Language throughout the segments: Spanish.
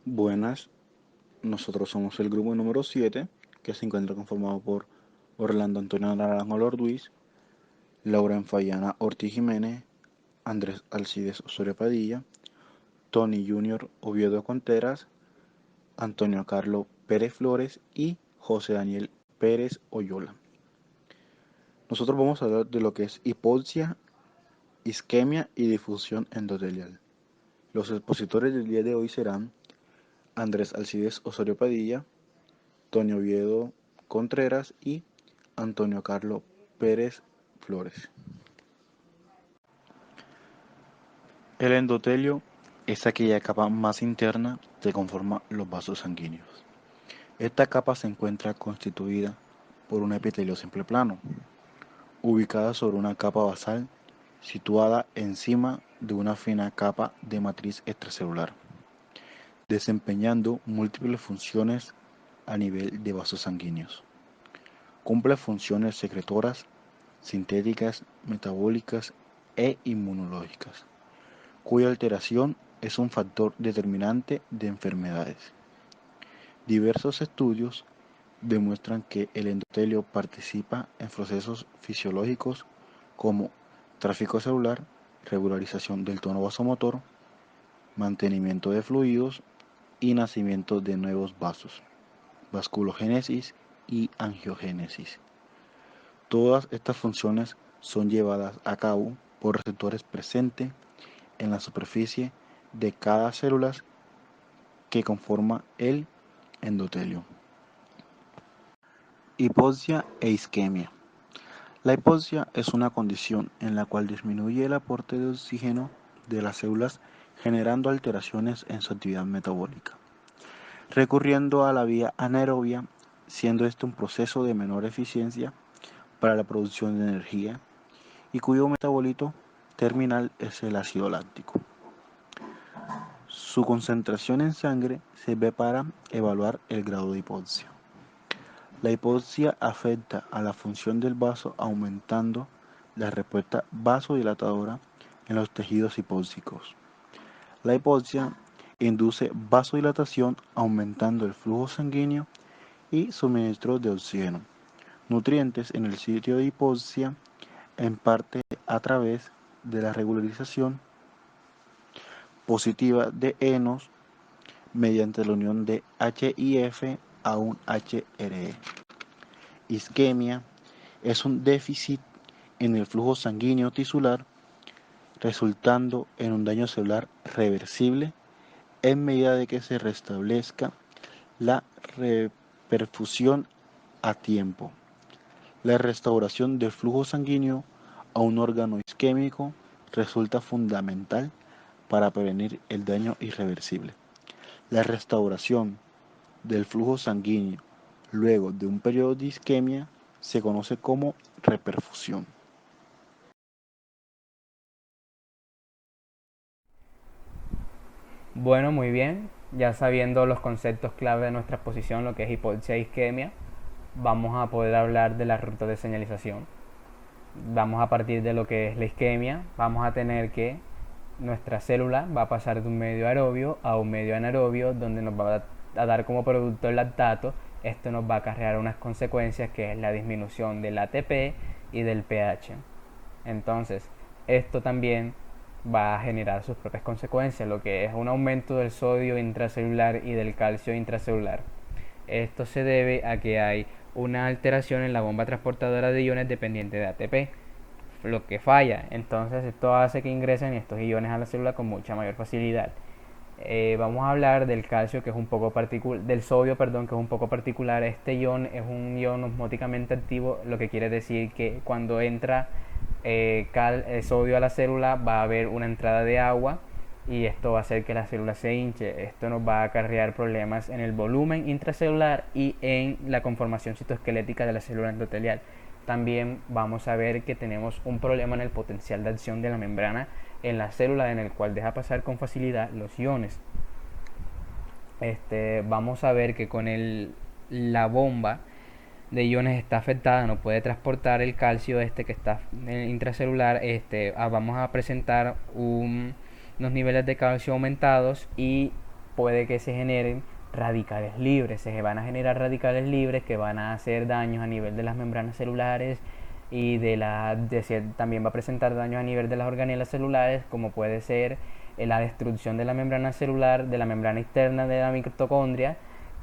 Buenas, nosotros somos el grupo número 7, que se encuentra conformado por Orlando Antonio Naranjo Lorduiz, Laura Enfayana Ortiz Jiménez, Andrés Alcides Osorio Padilla, Tony Junior Oviedo Conteras, Antonio Carlos Pérez Flores y José Daniel Pérez Oyola. Nosotros vamos a hablar de lo que es hipoxia, isquemia y difusión endotelial. Los expositores del día de hoy serán Andrés Alcides Osorio Padilla, Tony Oviedo Contreras y Antonio Carlos Pérez Flores. El endotelio es aquella capa más interna que conforma los vasos sanguíneos. Esta capa se encuentra constituida por un epitelio simple plano, ubicada sobre una capa basal situada encima de una fina capa de matriz extracelular, desempeñando múltiples funciones a nivel de vasos sanguíneos. Cumple funciones secretoras, sintéticas, metabólicas e inmunológicas, cuya alteración es un factor determinante de enfermedades. Diversos estudios demuestran que el endotelio participa en procesos fisiológicos como tráfico celular, regularización del tono vasomotor, mantenimiento de fluidos y nacimiento de nuevos vasos, vasculogénesis y angiogénesis. Todas estas funciones son llevadas a cabo por receptores presentes en la superficie de cada célula que conforma el endotelio. Hipoxia e isquemia. La hipoxia es una condición en la cual disminuye el aporte de oxígeno de las células generando alteraciones en su actividad metabólica, recurriendo a la vía anaerobia, siendo este un proceso de menor eficiencia para la producción de energía y cuyo metabolito terminal es el ácido láctico. Su concentración en sangre sirve para evaluar el grado de hipoxia. La hipoxia afecta a la función del vaso aumentando la respuesta vasodilatadora en los tejidos hipóxicos. La hipoxia induce vasodilatación aumentando el flujo sanguíneo y suministro de oxígeno, nutrientes en el sitio de hipoxia, en parte a través de la regularización positiva de enos mediante la unión de HIF a un HRE. Isquemia es un déficit en el flujo sanguíneo tisular resultando en un daño celular reversible en medida de que se restablezca la reperfusión a tiempo. La restauración del flujo sanguíneo a un órgano isquémico resulta fundamental para prevenir el daño irreversible. La restauración del flujo sanguíneo luego de un periodo de isquemia se conoce como reperfusión. Bueno, muy bien. Ya sabiendo los conceptos clave de nuestra exposición, lo que es hipoxia e isquemia, vamos a poder hablar de la ruta de señalización. Vamos a partir de lo que es la isquemia, vamos a tener que nuestra célula va a pasar de un medio aerobio a un medio anaerobio, donde nos va a dar como producto el lactato. Esto nos va a acarrear unas consecuencias que es la disminución del ATP y del pH. Entonces, esto también va a generar sus propias consecuencias, lo que es un aumento del sodio intracelular y del calcio intracelular. Esto se debe a que hay una alteración en la bomba transportadora de iones dependiente de ATP, lo que falla. Entonces esto hace que ingresen estos iones a la célula con mucha mayor facilidad. Vamos a hablar del calcio, que es un poco particular, del sodio, perdón, que es un poco particular. Este ion es un ion osmóticamente activo, lo que quiere decir que cuando entra sodio a la célula va a haber una entrada de agua y esto va a hacer que la célula se hinche. Esto nos va a acarrear problemas en el volumen intracelular y en la conformación citoesquelética de la célula endotelial. También vamos a ver que tenemos un problema en el potencial de acción de la membrana en la célula, en el cual deja pasar con facilidad los iones. Vamos a ver que con la bomba de iones está afectada, no puede transportar el calcio que está intracelular. Vamos a presentar unos niveles de calcio aumentados y puede que se generen radicales libres. Se van a generar radicales libres que van a hacer daños a nivel de las membranas celulares y también va a presentar daños a nivel de las organelas celulares, como puede ser la destrucción de la membrana celular, de la membrana externa de la mitocondria.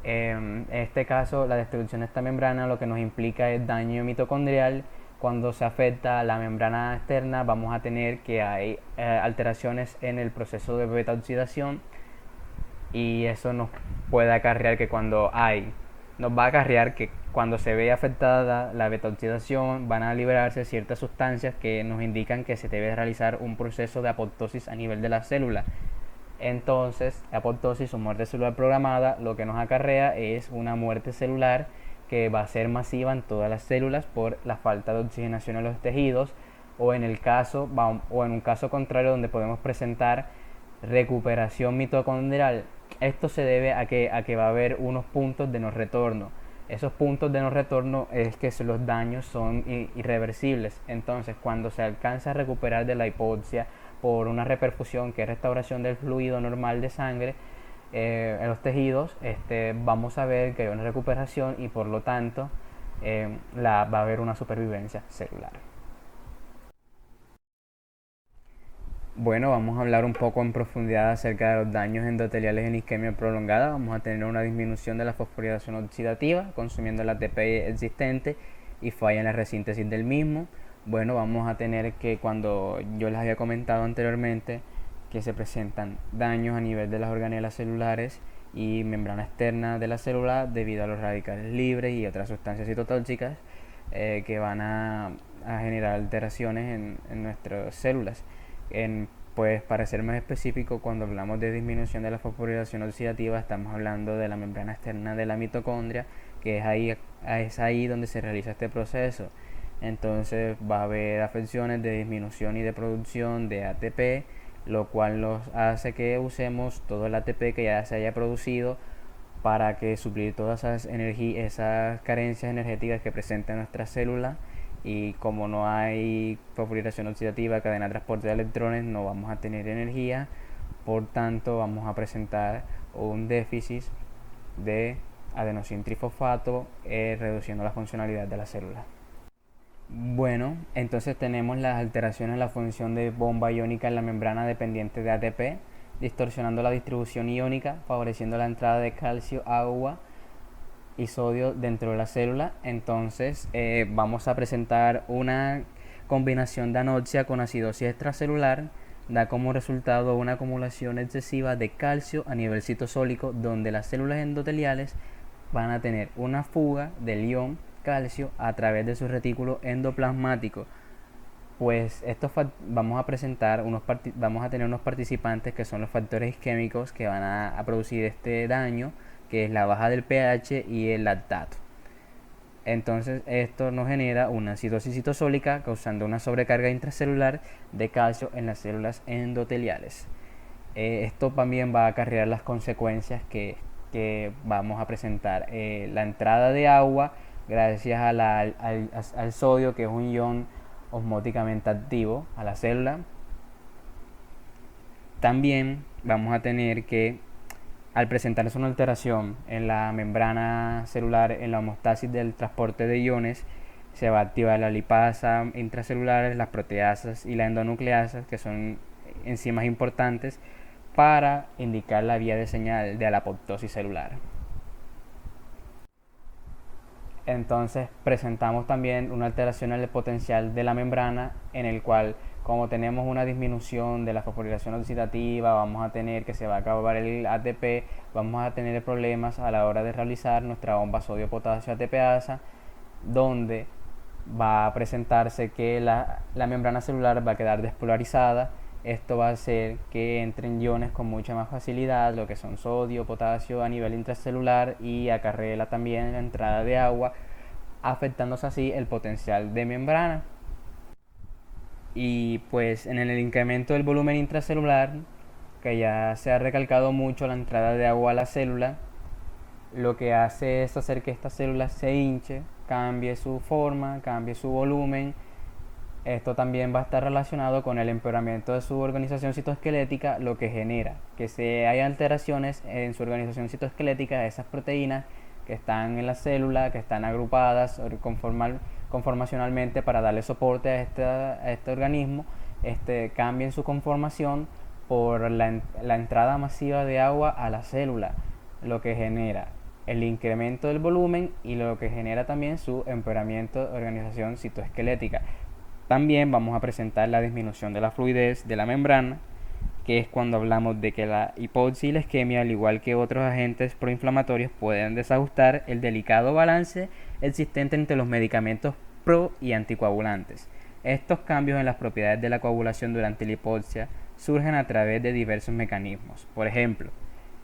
En este caso, la destrucción de esta membrana lo que nos implica es daño mitocondrial. Cuando se afecta la membrana externa, vamos a tener que hay alteraciones en el proceso de beta oxidación, y eso nos va a acarrear que cuando se ve afectada la beta oxidación van a liberarse ciertas sustancias que nos indican que se debe realizar un proceso de apoptosis a nivel de la célula. Entonces, apoptosis o muerte celular programada lo que nos acarrea es una muerte celular que va a ser masiva en todas las células por la falta de oxigenación en los tejidos, o en un caso contrario donde podemos presentar recuperación mitocondrial. Esto se debe a que va a haber unos puntos de no retorno. Esos puntos de no retorno es que los daños son irreversibles. Entonces, cuando se alcanza a recuperar de la hipoxia por una reperfusión, que es restauración del fluido normal de sangre en los tejidos, vamos a ver que hay una recuperación y por lo tanto va a haber una supervivencia celular. Bueno, vamos a hablar un poco en profundidad acerca de los daños endoteliales en isquemia prolongada. Vamos a tener una disminución de la fosforilación oxidativa, consumiendo el ATP existente y falla en la resíntesis del mismo. Bueno, vamos a tener que, cuando yo les había comentado anteriormente, que se presentan daños a nivel de las organelas celulares y membrana externa de la célula debido a los radicales libres y otras sustancias citotóxicas que van a generar alteraciones en nuestras células. Pues para ser más específico, cuando hablamos de disminución de la fosforilación oxidativa, estamos hablando de la membrana externa de la mitocondria, que es ahí donde se realiza este proceso. Entonces va a haber afecciones de disminución y de producción de ATP, lo cual nos hace que usemos todo el ATP que ya se haya producido para que suplir todas esas carencias energéticas que presenta nuestra célula. Y como no hay fosforilación oxidativa, cadena de transporte de electrones, no vamos a tener energía, por tanto vamos a presentar un déficit de adenosintrifosfato, reduciendo la funcionalidad de la célula. Bueno, entonces tenemos las alteraciones en la función de bomba iónica en la membrana dependiente de ATP, distorsionando la distribución iónica, favoreciendo la entrada de calcio, agua y sodio dentro de la célula. Entonces vamos a presentar una combinación de anoxia con acidosis extracelular. Da como resultado una acumulación excesiva de calcio a nivel citosólico, donde las células endoteliales van a tener una fuga del ion calcio a través de su retículo endoplasmático. Pues vamos a tener unos participantes que son los factores isquémicos que van a producir este daño, que es la baja del pH y el lactato. Entonces esto nos genera una acidosis citosólica, causando una sobrecarga intracelular de calcio en las células endoteliales. Esto también va a acarrear las consecuencias que vamos a presentar. La entrada de agua gracias al sodio, que es un ion osmóticamente activo a la célula. También vamos a tener que, al presentarse una alteración en la membrana celular, en la homeostasis del transporte de iones, se va a activar la lipasa intracelular, las proteasas y la endonucleasa, que son enzimas importantes para indicar la vía de señal de la apoptosis celular. Entonces presentamos también una alteración en el potencial de la membrana, en el cual, como tenemos una disminución de la fosforilación oxidativa, vamos a tener que se va a acabar el ATP, vamos a tener problemas a la hora de realizar nuestra bomba sodio-potasio ATPasa, donde va a presentarse que la membrana celular va a quedar despolarizada. Esto va a hacer que entren iones con mucha más facilidad, lo que son sodio, potasio a nivel intracelular, y acarrea también la entrada de agua, afectándose así el potencial de membrana. Y pues en el incremento del volumen intracelular, que ya se ha recalcado mucho la entrada de agua a la célula, lo que hace es hacer que esta célula se hinche, cambie su forma, cambie su volumen, Esto también va a estar relacionado con el empeoramiento de su organización citoesquelética, lo que genera que se haya alteraciones en su organización citoesquelética de esas proteínas que están en la célula, que están agrupadas conformacionalmente para darle soporte a este organismo, cambien su conformación por la entrada masiva de agua a la célula, lo que genera el incremento del volumen y lo que genera también su empeoramiento de organización citoesquelética. También vamos a presentar la disminución de la fluidez de la membrana, que es cuando hablamos de que la hipoxia y la isquemia, al igual que otros agentes proinflamatorios, pueden desajustar el delicado balance existente entre los medicamentos pro y anticoagulantes. Estos cambios en las propiedades de la coagulación durante la hipoxia surgen a través de diversos mecanismos. Por ejemplo,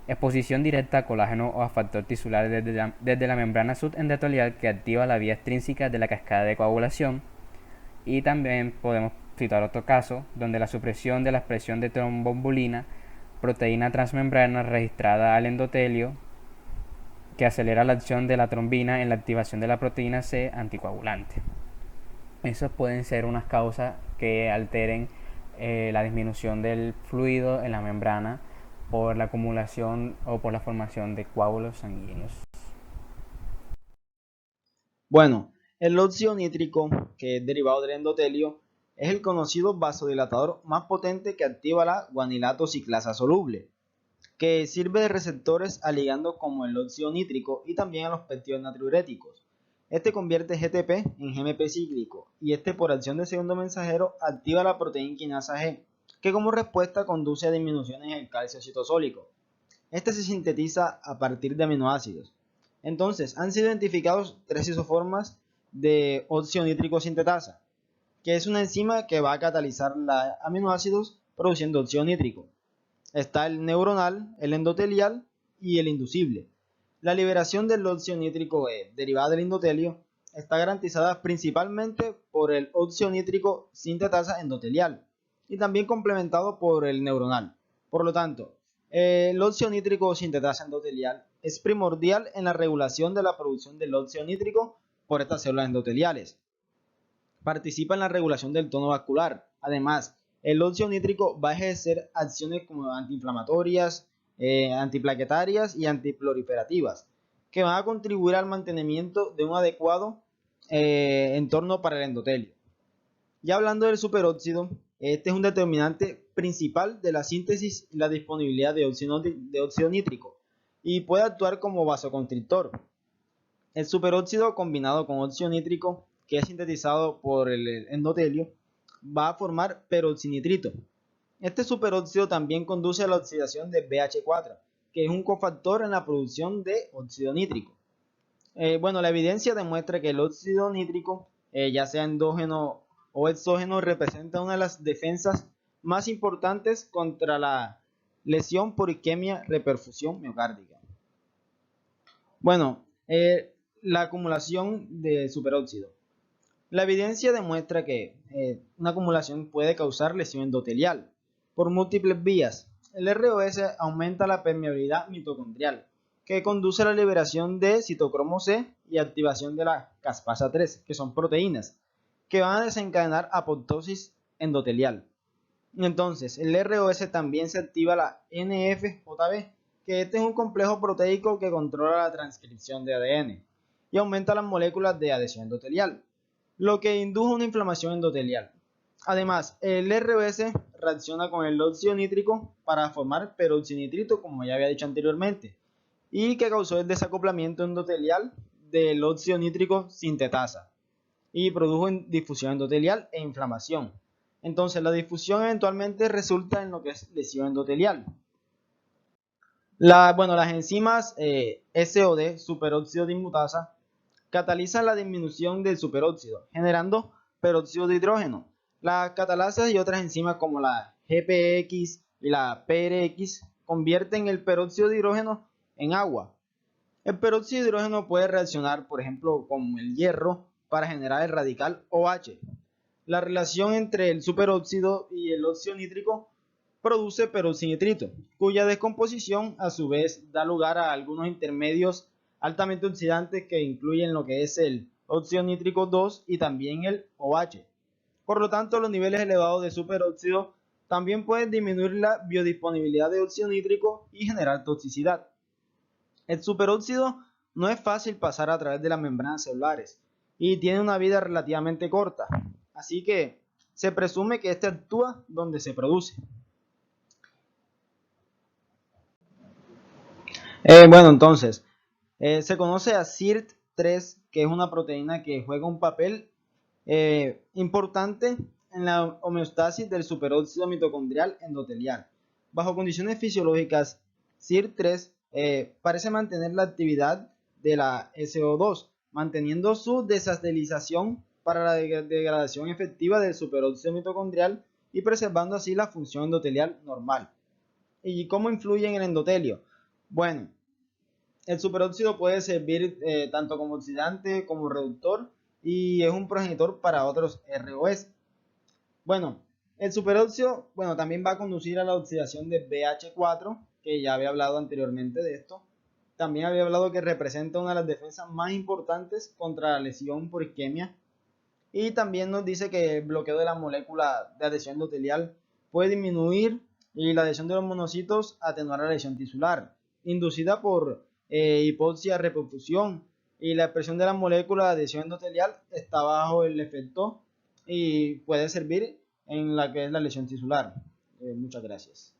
exposición directa a colágeno o a factor tisular desde la membrana subendotelial que activa la vía extrínseca de la cascada de coagulación. Y también podemos citar otro caso donde la supresión de la expresión de trombombulina, proteína transmembrana registrada al endotelio, que acelera la acción de la trombina en la activación de la proteína C anticoagulante. Esas pueden ser unas causas que alteren la disminución del fluido en la membrana por la acumulación o por la formación de coágulos sanguíneos. Bueno, el óxido nítrico, que es derivado del endotelio, es el conocido vasodilatador más potente que activa la guanilato ciclasa soluble, que sirve de receptores a ligandos como el óxido nítrico y también a los péptidos natriuréticos. Este convierte GTP en GMP cíclico y por acción de segundo mensajero activa la proteína quinasa G, que como respuesta conduce a disminuciones en el calcio citosólico. Este se sintetiza a partir de aminoácidos. Entonces, han sido identificados 3 isoformas de óxido nítrico sintetasa, que es una enzima que va a catalizar los aminoácidos produciendo óxido nítrico. Está el neuronal, el endotelial y el inducible. La liberación del óxido nítrico derivada del endotelio está garantizada principalmente por el óxido nítrico sintetasa endotelial y también complementado por el neuronal. Por lo tanto, el óxido nítrico sintetasa endotelial es primordial en la regulación de la producción del óxido nítrico por estas células endoteliales. Participa en la regulación del tono vascular. Además, el óxido nítrico va a ejercer acciones como antiinflamatorias, antiplaquetarias y antiproliferativas, que van a contribuir al mantenimiento de un adecuado entorno para el endotelio. Ya hablando del superóxido, este es un determinante principal de la síntesis y la disponibilidad de óxido nítrico y puede actuar como vasoconstrictor. El superóxido combinado con óxido nítrico, que es sintetizado por el endotelio, va a formar peroxinitrito. Este superóxido también conduce a la oxidación de BH4, que es un cofactor en la producción de óxido nítrico. La evidencia demuestra que el óxido nítrico, ya sea endógeno o exógeno, representa una de las defensas más importantes contra la lesión por isquemia reperfusión miocárdica. La acumulación de superóxido. La evidencia demuestra que una acumulación puede causar lesión endotelial por múltiples vías. El ROS aumenta la permeabilidad mitocondrial, que conduce a la liberación de citocromo C y activación de la caspasa 3, que son proteínas, que van a desencadenar apoptosis endotelial. Entonces, el ROS también se activa la NF-JB, que este es un complejo proteico que controla la transcripción de ADN y aumenta las moléculas de adhesión endotelial, lo que induce una inflamación endotelial. Además, el ROS reacciona con el óxido nítrico para formar peroxinitrito, como ya había dicho anteriormente, y que causó el desacoplamiento endotelial del óxido nítrico sintetasa y produjo difusión endotelial e inflamación. Entonces, la difusión eventualmente resulta en lo que es lesión endotelial. Las enzimas SOD, superóxido dismutasa, catalizan la disminución del superóxido, generando peróxido de hidrógeno. Las catalasas y otras enzimas como la GPX y la PRX convierten el peróxido de hidrógeno en agua. El peróxido de hidrógeno puede reaccionar, por ejemplo, con el hierro para generar el radical OH. La relación entre el superóxido y el óxido nítrico produce peroxinitrito, cuya descomposición a su vez da lugar a algunos intermedios altamente oxidantes que incluyen lo que es el óxido nítrico 2 y también el OH. Por lo tanto, los niveles elevados de superóxido también pueden disminuir la biodisponibilidad de óxido nítrico y generar toxicidad. El superóxido no es fácil pasar a través de las membranas celulares y tiene una vida relativamente corta, así que se presume que este actúa donde se produce. Entonces, se conoce a CYRT3, que es una proteína que juega un papel importante en la homeostasis del superóxido mitocondrial endotelial. Bajo condiciones fisiológicas, CYRT3 parece mantener la actividad de la SO2, manteniendo su desestabilización para la degradación efectiva del superóxido mitocondrial y preservando así la función endotelial normal. ¿Y cómo influye en el endotelio? Bueno, el superóxido puede servir tanto como oxidante como reductor y es un progenitor para otros ROS. Bueno, el superóxido también va a conducir a la oxidación de BH4, que ya había hablado anteriormente de esto. También había hablado que representa una de las defensas más importantes contra la lesión por isquemia. Y también nos dice que el bloqueo de la molécula de adhesión endotelial puede disminuir y la adhesión de los monocitos atenuar la lesión tisular, inducida por hipoxia reperfusión, y la expresión de la molécula de adhesión endotelial está bajo el efecto y puede servir en la que es la lesión tisular. Muchas gracias.